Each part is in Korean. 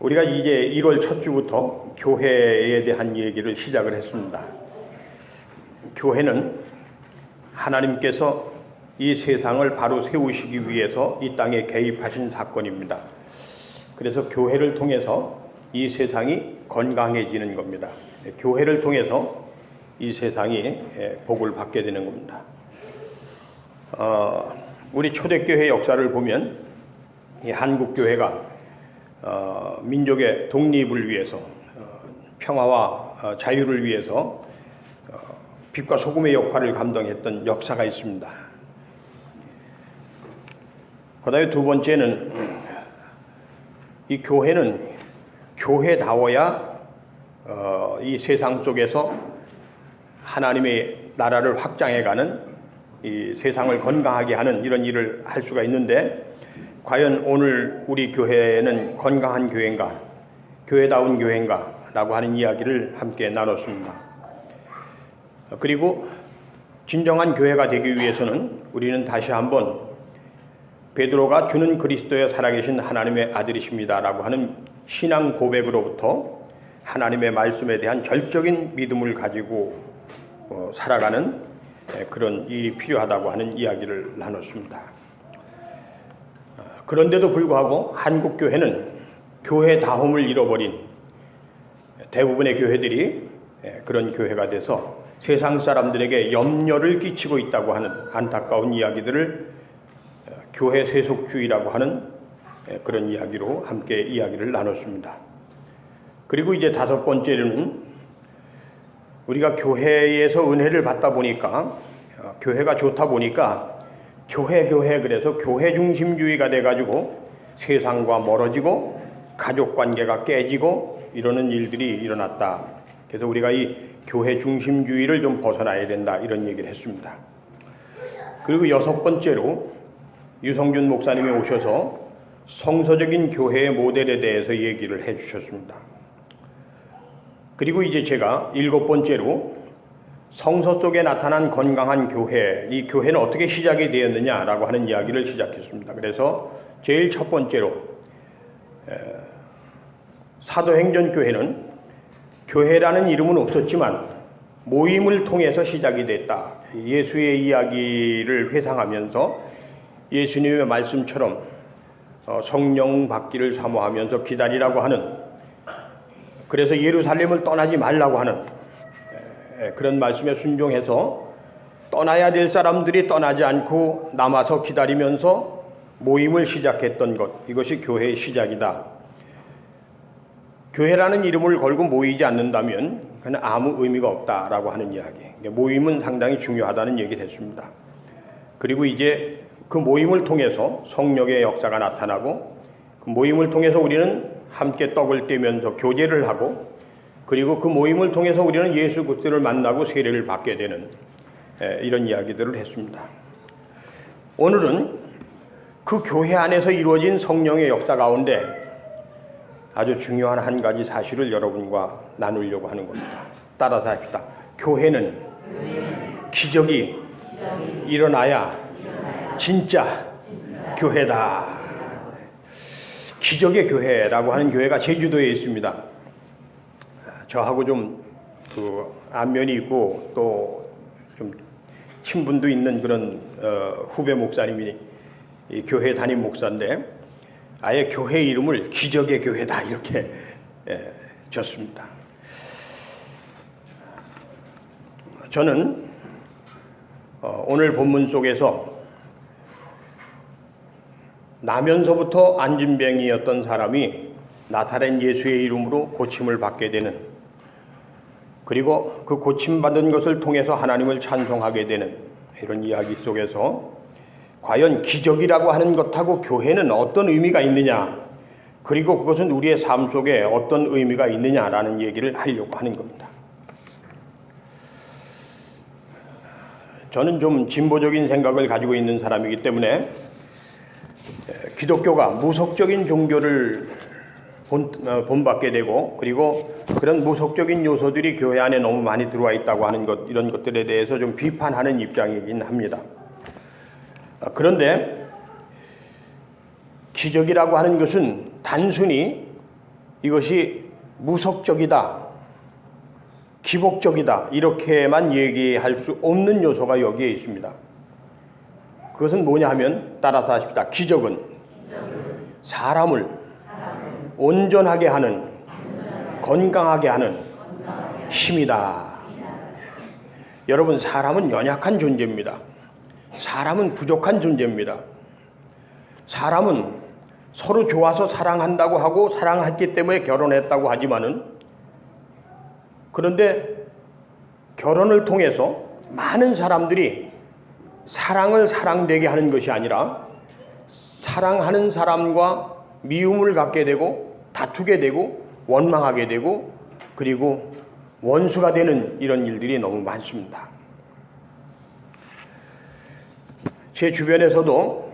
우리가 이제 1월 첫 주부터 교회에 대한 얘기를 시작을 했습니다. 교회는 하나님께서 이 세상을 바로 세우시기 위해서 이 땅에 개입하신 사건입니다. 그래서 교회를 통해서 이 세상이 건강해지는 겁니다. 교회를 통해서 이 세상이 복을 받게 되는 겁니다. 우리 초대교회 역사를 보면 이 한국교회가 민족의 독립을 위해서 평화와 자유를 위해서 빛과 소금의 역할을 감당했던 역사가 있습니다. 그다음에 두 번째는 이 교회는 교회다워야 이 세상 속에서 하나님의 나라를 확장해가는 이 세상을 건강하게 하는 이런 일을 할 수가 있는데, 과연 오늘 우리 교회는 건강한 교회인가, 교회다운 교회인가 라고 하는 이야기를 함께 나눴습니다. 그리고 진정한 교회가 되기 위해서는 우리는 다시 한번 베드로가 주는 그리스도여 살아계신 하나님의 아들이십니다 라고 하는 신앙 고백으로부터 하나님의 말씀에 대한 절적인 믿음을 가지고 살아가는 그런 일이 필요하다고 하는 이야기를 나눴습니다. 그런데도 불구하고 한국교회는 교회다움을 잃어버린 대부분의 교회들이 그런 교회가 돼서 세상 사람들에게 염려를 끼치고 있다고 하는 안타까운 이야기들을 교회 세속주의라고 하는 그런 이야기로 함께 이야기를 나눴습니다. 그리고 이제 다섯 번째로는 우리가 교회에서 은혜를 받다 보니까 교회가 좋다 보니까 교회 그래서 교회 중심주의가 돼가지고 세상과 멀어지고 가족 관계가 깨지고 이러는 일들이 일어났다. 그래서 우리가 이 교회 중심주의를 좀 벗어나야 된다 이런 얘기를 했습니다. 그리고 여섯 번째로 유성준 목사님이 오셔서 성서적인 교회의 모델에 대해서 얘기를 해 주셨습니다. 그리고 이제 제가 일곱 번째로 성서 속에 나타난 건강한 교회, 이 교회는 어떻게 시작이 되었느냐라고 하는 이야기를 시작했습니다. 그래서 제일 첫 번째로 사도행전 교회는 교회라는 이름은 없었지만 모임을 통해서 시작이 됐다. 예수의 이야기를 회상하면서 예수님의 말씀처럼 성령 받기를 사모하면서 기다리라고 하는, 그래서 예루살렘을 떠나지 말라고 하는 그런 말씀에 순종해서 떠나야 될 사람들이 떠나지 않고 남아서 기다리면서 모임을 시작했던 것, 이것이 교회의 시작이다. 교회라는 이름을 걸고 모이지 않는다면 그는 아무 의미가 없다라고 하는 이야기. 모임은 상당히 중요하다는 얘기를 했습니다. 그리고 이제 그 모임을 통해서 성령의 역사가 나타나고, 그 모임을 통해서 우리는 함께 떡을 떼면서 교제를 하고, 그리고 그 모임을 통해서 우리는 예수 그리스도를 만나고 세례를 받게 되는 이런 이야기들을 했습니다. 오늘은 그 교회 안에서 이루어진 성령의 역사 가운데 아주 중요한 한 가지 사실을 여러분과 나누려고 하는 겁니다. 따라서 합시다. 교회는 기적이 일어나야 진짜 교회다. 기적의 교회라고 하는 교회가 제주도에 있습니다. 저하고 좀 안면이 있고 또 좀 친분도 있는 그런 후배 목사님이 이 교회 담임 목사인데, 아예 교회 이름을 기적의 교회다 이렇게 줬습니다. 저는 오늘 본문 속에서 나면서부터 안진병이었던 사람이 나사렛 예수의 이름으로 고침을 받게 되는, 그리고 그 고침받은 것을 통해서 하나님을 찬송하게 되는 이런 이야기 속에서 과연 기적이라고 하는 것하고 교회는 어떤 의미가 있느냐, 그리고 그것은 우리의 삶 속에 어떤 의미가 있느냐라는 얘기를 하려고 하는 겁니다. 저는 좀 진보적인 생각을 가지고 있는 사람이기 때문에 기독교가 무속적인 종교를 본받게 되고, 그리고 그런 무속적인 요소들이 교회 안에 너무 많이 들어와 있다고 하는 것, 이런 것들에 대해서 좀 비판하는 입장이긴 합니다. 그런데 기적이라고 하는 것은 단순히 이것이 무속적이다, 기복적이다 이렇게만 얘기할 수 없는 요소가 여기에 있습니다. 그것은 뭐냐 하면 따라서 하십시다. 기적은 사람을 온전하게 하는, 건강하게 하는 힘이다. 여러분, 사람은 연약한 존재입니다. 사람은 부족한 존재입니다. 사람은 서로 좋아서 사랑한다고 하고 사랑했기 때문에 결혼했다고 하지만은, 그런데 결혼을 통해서 많은 사람들이 사랑을 사랑되게 하는 것이 아니라 사랑하는 사람과 미움을 갖게 되고 다투게 되고 원망하게 되고 그리고 원수가 되는 이런 일들이 너무 많습니다. 제 주변에서도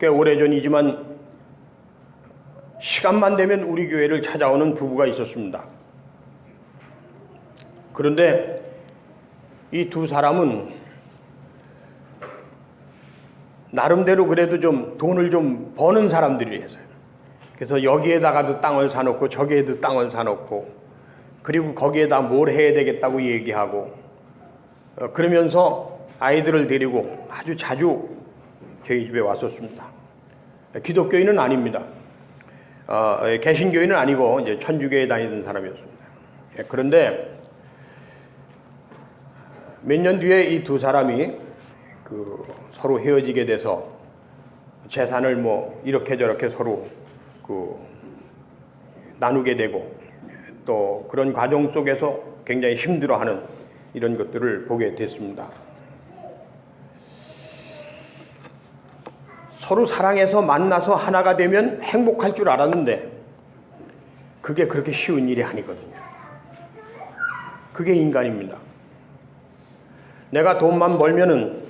꽤 오래전이지만 시간만 되면 우리 교회를 찾아오는 부부가 있었습니다. 그런데 이 두 사람은 나름대로 그래도 좀 돈을 좀 버는 사람들이라서요. 그래서 여기에다가도 땅을 사놓고 저기에도 땅을 사놓고 그리고 거기에다 뭘 해야 되겠다고 얘기하고 그러면서 아이들을 데리고 아주 자주 저희 집에 왔었습니다. 기독교인은 아닙니다. 개신교인은 아니고 이제 천주교에 다니던 사람이었습니다. 그런데 몇 년 뒤에 이 두 사람이 서로 헤어지게 돼서 재산을 뭐 이렇게 저렇게 서로 나누게 되고 또 그런 과정 속에서 굉장히 힘들어하는 이런 것들을 보게 됐습니다. 서로 사랑해서 만나서 하나가 되면 행복할 줄 알았는데 그게 그렇게 쉬운 일이 아니거든요. 그게 인간입니다. 내가 돈만 벌면은,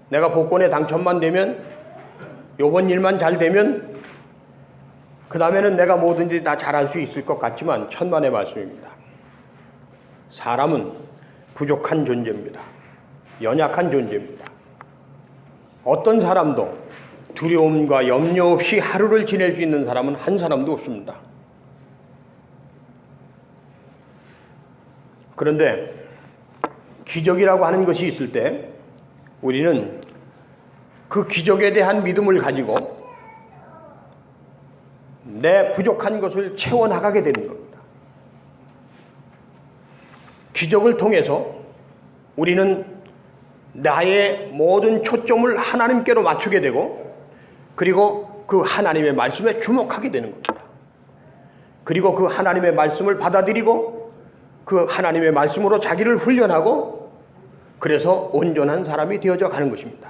내가 복권에 당첨만 되면, 요번 일만 잘 되면 그 다음에는 내가 뭐든지 다 잘할 수 있을 것 같지만 천만의 말씀입니다. 사람은 부족한 존재입니다. 연약한 존재입니다. 어떤 사람도 두려움과 염려 없이 하루를 지낼 수 있는 사람은 한 사람도 없습니다. 그런데 기적이라고 하는 것이 있을 때 우리는 그 기적에 대한 믿음을 가지고 내 부족한 것을 채워나가게 되는 겁니다. 기적을 통해서 우리는 나의 모든 초점을 하나님께로 맞추게 되고 그리고 그 하나님의 말씀에 주목하게 되는 겁니다. 그리고 그 하나님의 말씀을 받아들이고 그 하나님의 말씀으로 자기를 훈련하고 그래서 온전한 사람이 되어져 가는 것입니다.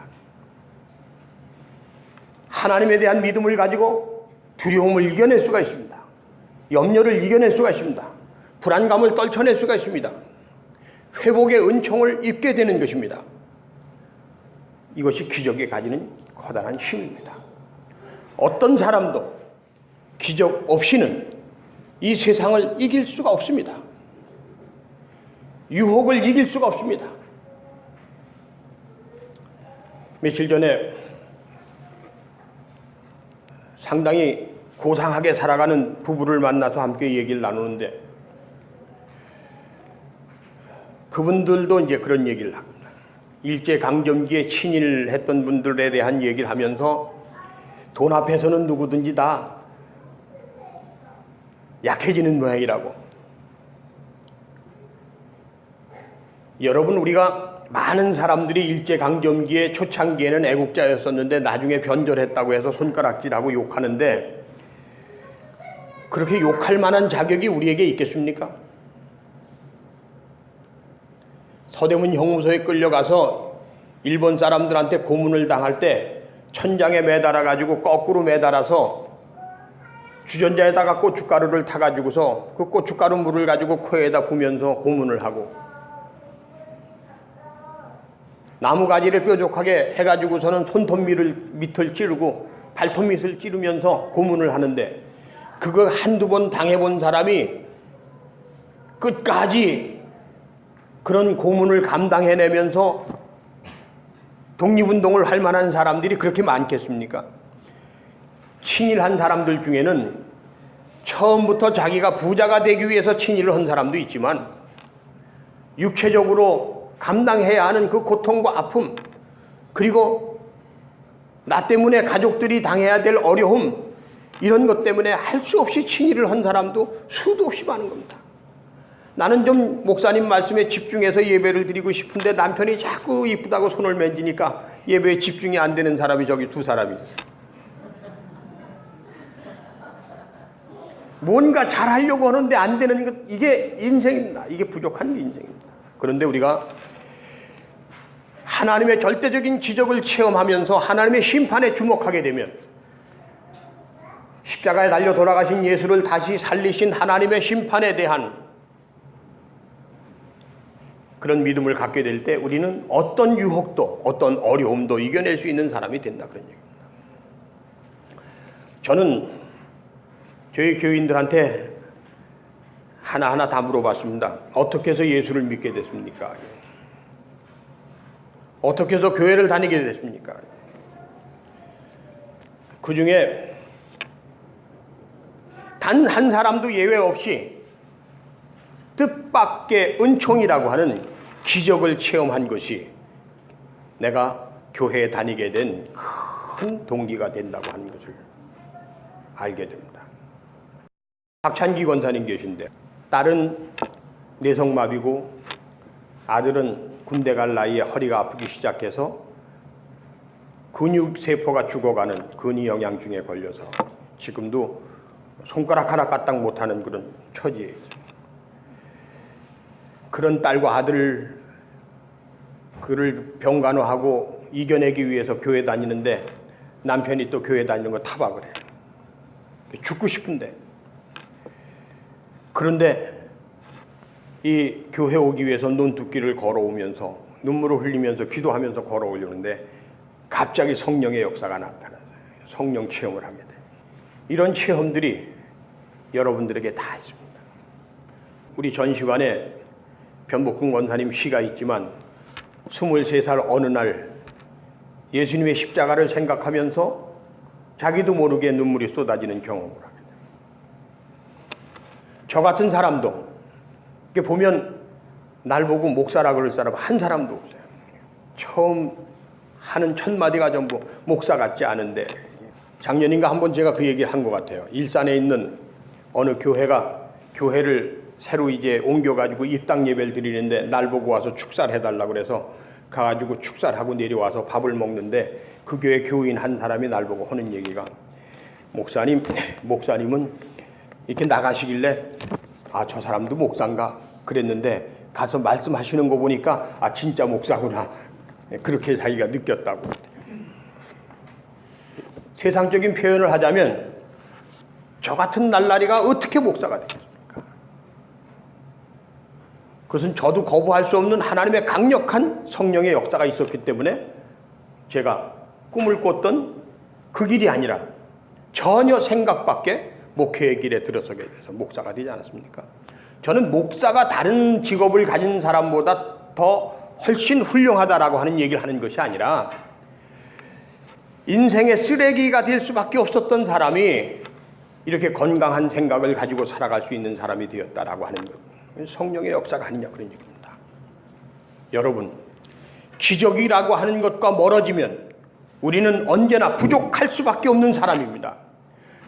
하나님에 대한 믿음을 가지고 두려움을 이겨낼 수가 있습니다. 염려를 이겨낼 수가 있습니다. 불안감을 떨쳐낼 수가 있습니다. 회복의 은총을 입게 되는 것입니다. 이것이 기적이 가지는 커다란 힘입니다. 어떤 사람도 기적 없이는 이 세상을 이길 수가 없습니다. 유혹을 이길 수가 없습니다. 며칠 전에 상당히 고상하게 살아가는 부부를 만나서 함께 얘기를 나누는데 그분들도 이제 그런 얘기를 합니다. 일제강점기에 친일했던 분들에 대한 얘기를 하면서 돈 앞에서는 누구든지 다 약해지는 모양이라고. 여러분, 우리가 많은 사람들이 일제강점기에 초창기에는 애국자였었는데 나중에 변절했다고 해서 손가락질하고 욕하는데 그렇게 욕할 만한 자격이 우리에게 있겠습니까? 서대문 형무소에 끌려가서 일본 사람들한테 고문을 당할 때 천장에 매달아 가지고 거꾸로 매달아서 주전자에다가 고춧가루를 타가지고서 그 고춧가루 물을 가지고 코에다 부면서 고문을 하고 나무가지를 뾰족하게 해가지고서는 손톱 밑을 찌르고 발톱 밑을 찌르면서 고문을 하는데 그거 한두 번 당해본 사람이 끝까지 그런 고문을 감당해내면서 독립운동을 할 만한 사람들이 그렇게 많겠습니까? 친일한 사람들 중에는 처음부터 자기가 부자가 되기 위해서 친일을 한 사람도 있지만 육체적으로 감당해야 하는 그 고통과 아픔, 그리고 나 때문에 가족들이 당해야 될 어려움, 이런 것 때문에 할 수 없이 친일을 한 사람도 수도 없이 많은 겁니다. 나는 좀 목사님 말씀에 집중해서 예배를 드리고 싶은데 남편이 자꾸 이쁘다고 손을 만지니까 예배에 집중이 안 되는 사람이 저기 두 사람이 있어요. 뭔가 잘하려고 하는데 안 되는 것, 이게 인생입니다. 이게 부족한 인생입니다. 그런데 우리가 하나님의 절대적인 기적을 체험하면서 하나님의 심판에 주목하게 되면 십자가에 달려 돌아가신 예수를 다시 살리신 하나님의 심판에 대한 그런 믿음을 갖게 될 때 우리는 어떤 유혹도 어떤 어려움도 이겨낼 수 있는 사람이 된다, 그런 얘기입니다. 저는 저희 교인들한테 하나하나 다 물어봤습니다. 어떻게 해서 예수를 믿게 됐습니까? 어떻게 해서 교회를 다니게 됐습니까? 그 중에 단 한 사람도 예외 없이 뜻밖의 은총이라고 하는 기적을 체험한 것이 내가 교회에 다니게 된 큰 동기가 된다고 하는 것을 알게 됩니다. 박찬기 권사님 계신데 딸은 뇌성마비고 아들은 군대 갈 나이에 허리가 아프기 시작해서 근육세포가 죽어가는 근위영양증에 걸려서 지금도 손가락 하나 까딱 못하는 그런 처지에 있어요. 그런 딸과 아들을 그를 병간호하고 이겨내기 위해서 교회 다니는데 남편이 또 교회 다니는 거 타박을 해요. 죽고 싶은데. 그런데 이 교회 오기 위해서 논두길을 걸어오면서 눈물을 흘리면서 기도하면서 걸어오려는데 갑자기 성령의 역사가 나타나서 성령 체험을 하게 돼요. 이런 체험들이 여러분들에게 다 있습니다. 우리 전시관에 변복근 권사님 시가 있지만 23살 어느 날 예수님의 십자가를 생각하면서 자기도 모르게 눈물이 쏟아지는 경험을 하게 돼요. 저 같은 사람도 이렇게 보면 날 보고 목사라 그럴 사람 한 사람도 없어요. 처음 하는 첫 마디가 전부 목사 같지 않은데, 작년인가 한번 제가 그 얘기를 한 것 같아요. 일산에 있는 어느 교회를 새로 이제 옮겨가지고 입당 예배를 드리는데 날 보고 와서 축사를 해달라고 그래서 가가지고 축사를 하고 내려와서 밥을 먹는데 그 교회 교인 한 사람이 날 보고 하는 얘기가, 목사님은 이렇게 나가시길래 저 사람도 목사인가 그랬는데 가서 말씀하시는 거 보니까 진짜 목사구나, 그렇게 자기가 느꼈다고. 세상적인 표현을 하자면 저 같은 날라리가 어떻게 목사가 되겠습니까? 그것은 저도 거부할 수 없는 하나님의 강력한 성령의 역사가 있었기 때문에 제가 꿈을 꿨던 그 길이 아니라 전혀 생각 밖에 목회의 길에 들어서게 돼서 목사가 되지 않았습니까? 저는 목사가 다른 직업을 가진 사람보다 더 훨씬 훌륭하다라고 하는 얘기를 하는 것이 아니라 인생의 쓰레기가 될 수밖에 없었던 사람이 이렇게 건강한 생각을 가지고 살아갈 수 있는 사람이 되었다라고 하는 것, 성령의 역사가 아니냐, 그런 얘기입니다. 여러분, 기적이라고 하는 것과 멀어지면 우리는 언제나 부족할 수밖에 없는 사람입니다.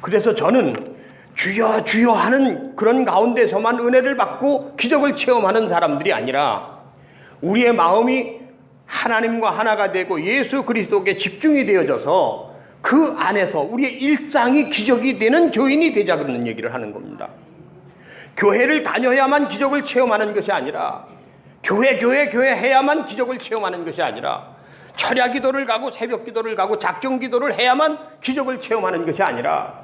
그래서 저는 주여 주여 하는 그런 가운데서만 은혜를 받고 기적을 체험하는 사람들이 아니라 우리의 마음이 하나님과 하나가 되고 예수 그리스도께 집중이 되어져서 그 안에서 우리의 일상이 기적이 되는 교인이 되자, 그런 얘기를 하는 겁니다. 교회를 다녀야만 기적을 체험하는 것이 아니라 교회 해야만 기적을 체험하는 것이 아니라 철야 기도를 가고 새벽 기도를 가고 작정 기도를 해야만 기적을 체험하는 것이 아니라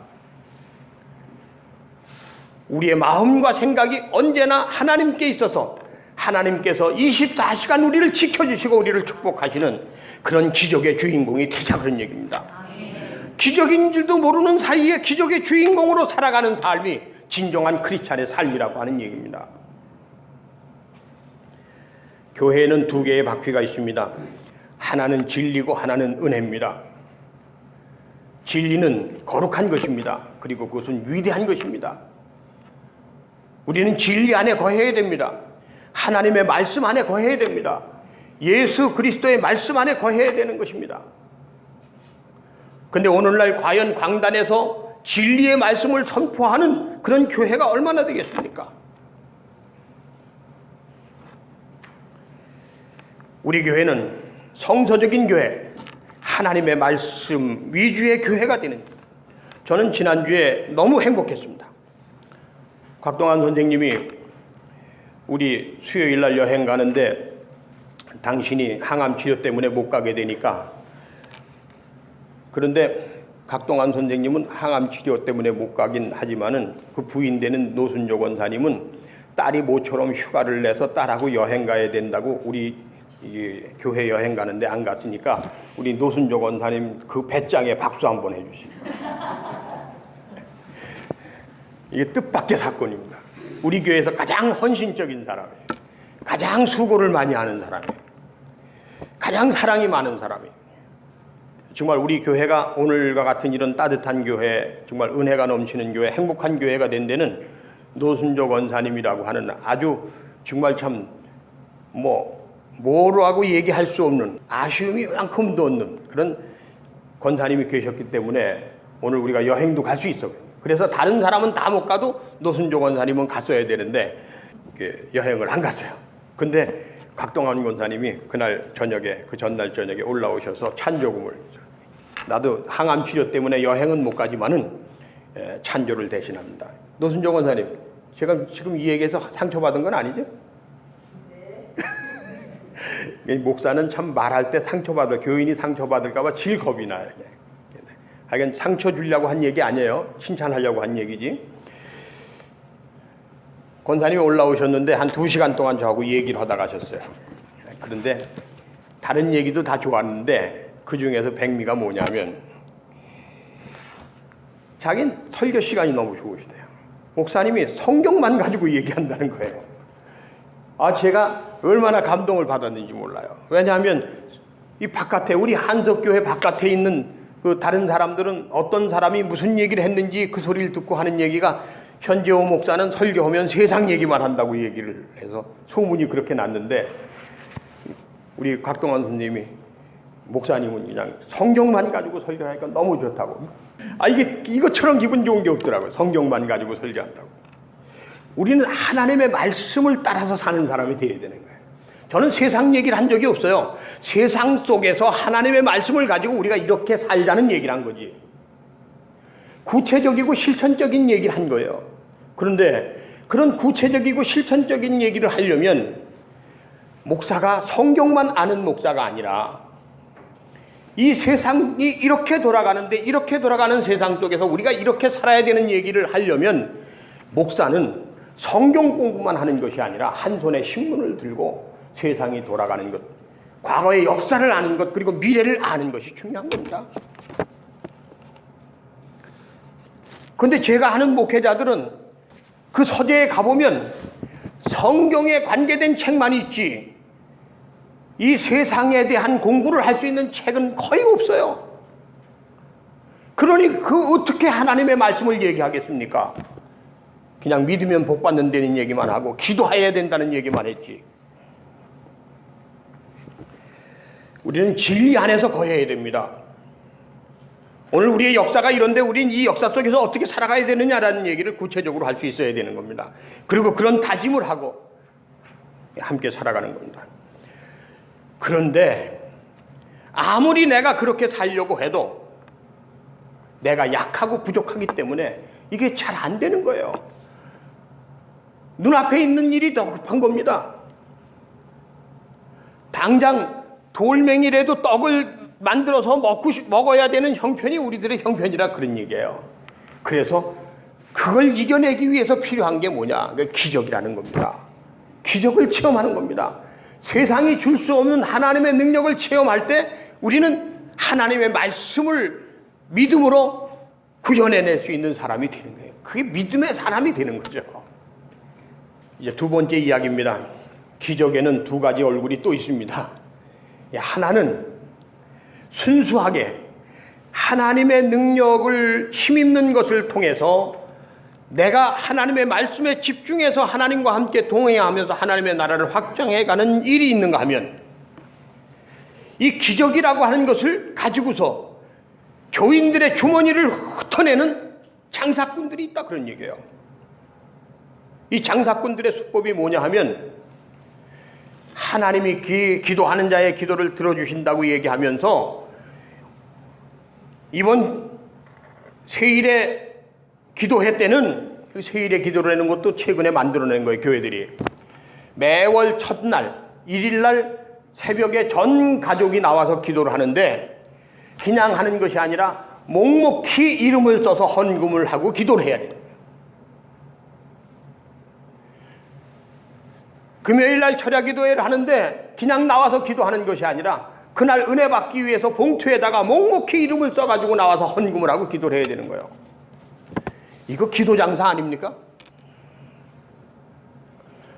우리의 마음과 생각이 언제나 하나님께 있어서 하나님께서 24시간 우리를 지켜주시고 우리를 축복하시는 그런 기적의 주인공이 되자, 그런 얘기입니다. 기적인 줄도 모르는 사이에 기적의 주인공으로 살아가는 삶이 진정한 크리스찬의 삶이라고 하는 얘기입니다. 교회에는 두 개의 바퀴가 있습니다. 하나는 진리고 하나는 은혜입니다. 진리는 거룩한 것입니다. 그리고 그것은 위대한 것입니다. 우리는 진리 안에 거해야 됩니다. 하나님의 말씀 안에 거해야 됩니다. 예수 그리스도의 말씀 안에 거해야 되는 것입니다. 그런데 오늘날 과연 강단에서 진리의 말씀을 선포하는 그런 교회가 얼마나 되겠습니까? 우리 교회는 성서적인 교회, 하나님의 말씀 위주의 교회가 되는, 저는 지난주에 너무 행복했습니다. 곽동환 선생님이 우리 수요일 날 여행 가는데 당신이 항암 치료 때문에 못 가게 되니까, 그런데 곽동환 선생님은 항암 치료 때문에 못 가긴 하지만은 그 부인 되는 노순조 권사님은 딸이 모처럼 휴가를 내서 딸하고 여행 가야 된다고 우리 교회 여행 가는데 안 갔으니까 우리 노순조 권사님 그 배짱에 박수 한번 해주시고. 이게 뜻밖의 사건입니다. 우리 교회에서 가장 헌신적인 사람이에요. 가장 수고를 많이 하는 사람이에요. 가장 사랑이 많은 사람이에요. 정말 우리 교회가 오늘과 같은 이런 따뜻한 교회, 정말 은혜가 넘치는 교회, 행복한 교회가 된 데는 노순조 권사님이라고 하는 아주 정말 참 뭐라고 얘기할 수 없는, 아쉬움이 만큼도 없는 그런 권사님이 계셨기 때문에 오늘 우리가 여행도 갈 수 있어요. 그래서 다른 사람은 다 못 가도 노순조 권사님은 갔어야 되는데 여행을 안 갔어요. 근데 곽동환 권사님이 그날 저녁에, 그 전날 저녁에 올라오셔서 찬조금을, 나도 항암 치료 때문에 여행은 못 가지만은 찬조를 대신합니다. 노순조 권사님, 제가 지금 이 얘기에서 상처받은 건 아니죠? 네. 목사는 참 말할 때 교인이 상처받을까봐 제일 겁이 나요. 하여간 상처 주려고 한 얘기 아니에요. 칭찬하려고 한 얘기지. 권사님이 올라오셨는데 한 2시간 동안 저하고 얘기를 하다 가셨어요. 그런데 다른 얘기도 다 좋았는데 그 중에서 백미가 뭐냐면 자기는 설교 시간이 너무 좋으시대요. 목사님이 성경만 가지고 얘기한다는 거예요. 제가 얼마나 감동을 받았는지 몰라요. 왜냐하면 이 바깥에, 우리 한석교회 바깥에 있는 그 다른 사람들은 어떤 사람이 무슨 얘기를 했는지 그 소리를 듣고 하는 얘기가, 현재호 목사는 설교하면 세상 얘기만 한다고 얘기를 해서 소문이 그렇게 났는데, 우리 곽동환 선생님이, 목사님은 그냥 성경만 가지고 설교하니까 너무 좋다고. 이것처럼 기분 좋은 게 없더라고요. 성경만 가지고 설교한다고. 우리는 하나님의 말씀을 따라서 사는 사람이 되어야 되는 거예요. 저는 세상 얘기를 한 적이 없어요. 세상 속에서 하나님의 말씀을 가지고 우리가 이렇게 살자는 얘기를 한 거지. 구체적이고 실천적인 얘기를 한 거예요. 그런데 그런 구체적이고 실천적인 얘기를 하려면 목사가 성경만 아는 목사가 아니라 이 세상이 이렇게 돌아가는데, 이렇게 돌아가는 세상 속에서 우리가 이렇게 살아야 되는 얘기를 하려면 목사는 성경 공부만 하는 것이 아니라 한 손에 신문을 들고 세상이 돌아가는 것, 과거의 역사를 아는 것, 그리고 미래를 아는 것이 중요한 겁니다. 그런데 제가 아는 목회자들은 그 서재에 가보면 성경에 관계된 책만 있지 이 세상에 대한 공부를 할 수 있는 책은 거의 없어요. 그러니 어떻게 하나님의 말씀을 얘기하겠습니까? 그냥 믿으면 복 받는다는 얘기만 하고 기도해야 된다는 얘기만 했지. 우리는 진리 안에서 거해야 됩니다. 오늘 우리의 역사가 이런데 우리는 이 역사 속에서 어떻게 살아가야 되느냐라는 얘기를 구체적으로 할 수 있어야 되는 겁니다. 그리고 그런 다짐을 하고 함께 살아가는 겁니다. 그런데 아무리 내가 그렇게 살려고 해도 내가 약하고 부족하기 때문에 이게 잘 안 되는 거예요. 눈앞에 있는 일이 더 급한 겁니다. 당장 돌멩이라도 떡을 만들어서 먹어야 되는 형편이 우리들의 형편이라 그런 얘기예요. 그래서 그걸 이겨내기 위해서 필요한 게 뭐냐? 기적이라는 겁니다. 기적을 체험하는 겁니다. 세상이 줄 수 없는 하나님의 능력을 체험할 때 우리는 하나님의 말씀을 믿음으로 구현해낼 수 있는 사람이 되는 거예요. 그게 믿음의 사람이 되는 거죠. 이제 두 번째 이야기입니다. 기적에는 두 가지 얼굴이 또 있습니다. 하나는 순수하게 하나님의 능력을 힘입는 것을 통해서 내가 하나님의 말씀에 집중해서 하나님과 함께 동행하면서 하나님의 나라를 확장해가는 일이 있는가 하면, 이 기적이라고 하는 것을 가지고서 교인들의 주머니를 흩어내는 장사꾼들이 있다, 그런 얘기예요. 이 장사꾼들의 수법이 뭐냐 하면, 하나님이 기도하는 자의 기도를 들어주신다고 얘기하면서 이번 세일의 기도회 때는, 그 세일의 기도를 하는 것도 최근에 만들어낸 거예요. 교회들이 매월 첫날 1일날 새벽에 전 가족이 나와서 기도를 하는데, 그냥 하는 것이 아니라 묵묵히 이름을 써서 헌금을 하고 기도를 해야 돼요. 금요일날 철야기도회를 하는데 그냥 나와서 기도하는 것이 아니라 그날 은혜 받기 위해서 봉투에다가 묵묵히 이름을 써가지고 나와서 헌금을 하고 기도를 해야 되는 거예요. 이거 기도 장사 아닙니까?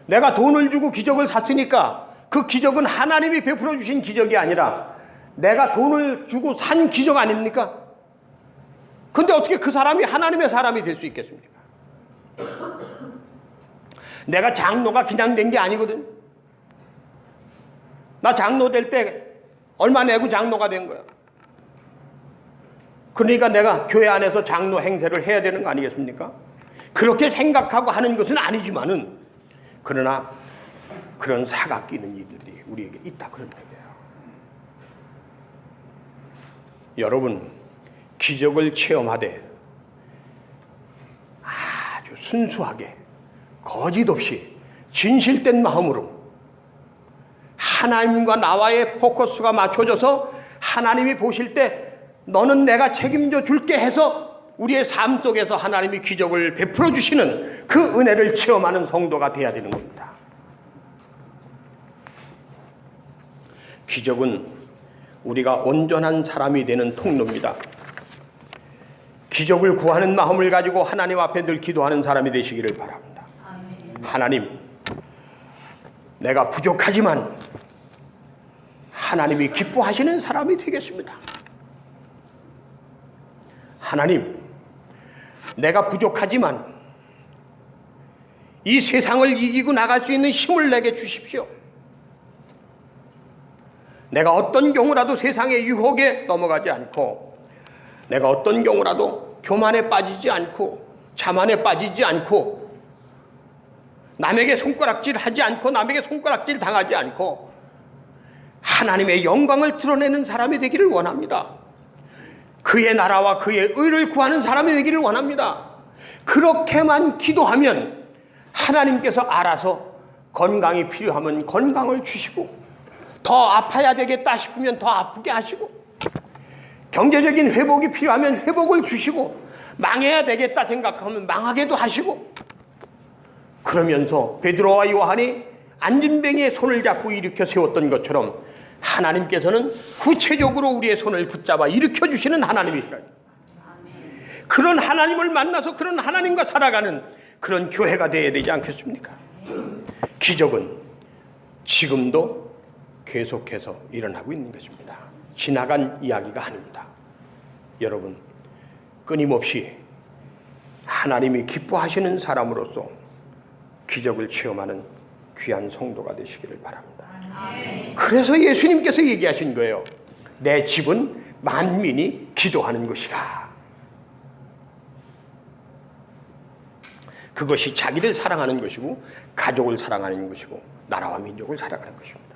내가 돈을 주고 기적을 샀으니까 그 기적은 하나님이 베풀어 주신 기적이 아니라 내가 돈을 주고 산 기적 아닙니까? 근데 어떻게 그 사람이 하나님의 사람이 될 수 있겠습니까? 내가 장로가 그냥 된 게 아니거든. 나 장로 될 때 얼마 내고 장로가 된 거야. 그러니까 내가 교회 안에서 장로 행세를 해야 되는 거 아니겠습니까? 그렇게 생각하고 하는 것은 아니지만은, 그러나 그런 사각 끼는 일들이 우리에게 있다, 그런 얘기예요. 여러분, 기적을 체험하되 아주 순수하게 거짓 없이 진실된 마음으로 하나님과 나와의 포커스가 맞춰져서 하나님이 보실 때 너는 내가 책임져 줄게 해서 우리의 삶 속에서 하나님이 기적을 베풀어 주시는 그 은혜를 체험하는 성도가 되어야 되는 겁니다. 기적은 우리가 온전한 사람이 되는 통로입니다. 기적을 구하는 마음을 가지고 하나님 앞에 늘 기도하는 사람이 되시기를 바랍니다. 하나님, 내가 부족하지만 하나님이 기뻐하시는 사람이 되겠습니다. 하나님, 내가 부족하지만 이 세상을 이기고 나갈 수 있는 힘을 내게 주십시오. 내가 어떤 경우라도 세상의 유혹에 넘어가지 않고, 내가 어떤 경우라도 교만에 빠지지 않고, 자만에 빠지지 않고, 남에게 손가락질 하지 않고, 남에게 손가락질 당하지 않고 하나님의 영광을 드러내는 사람이 되기를 원합니다. 그의 나라와 그의 의를 구하는 사람이 되기를 원합니다. 그렇게만 기도하면 하나님께서 알아서 건강이 필요하면 건강을 주시고, 더 아파야 되겠다 싶으면 더 아프게 하시고, 경제적인 회복이 필요하면 회복을 주시고, 망해야 되겠다 생각하면 망하게도 하시고, 그러면서 베드로와 요한이 안진뱅이의 손을 잡고 일으켜 세웠던 것처럼 하나님께서는 구체적으로 우리의 손을 붙잡아 일으켜 주시는 하나님이시라니, 그런 하나님을 만나서 그런 하나님과 살아가는 그런 교회가 되어야 되지 않겠습니까? 기적은 지금도 계속해서 일어나고 있는 것입니다. 지나간 이야기가 아닙니다. 여러분, 끊임없이 하나님이 기뻐하시는 사람으로서 기적을 체험하는 귀한 성도가 되시기를 바랍니다. 그래서 예수님께서 얘기하신 거예요. 내 집은 만민이 기도하는 것이다. 그것이 자기를 사랑하는 것이고, 가족을 사랑하는 것이고, 나라와 민족을 사랑하는 것이고,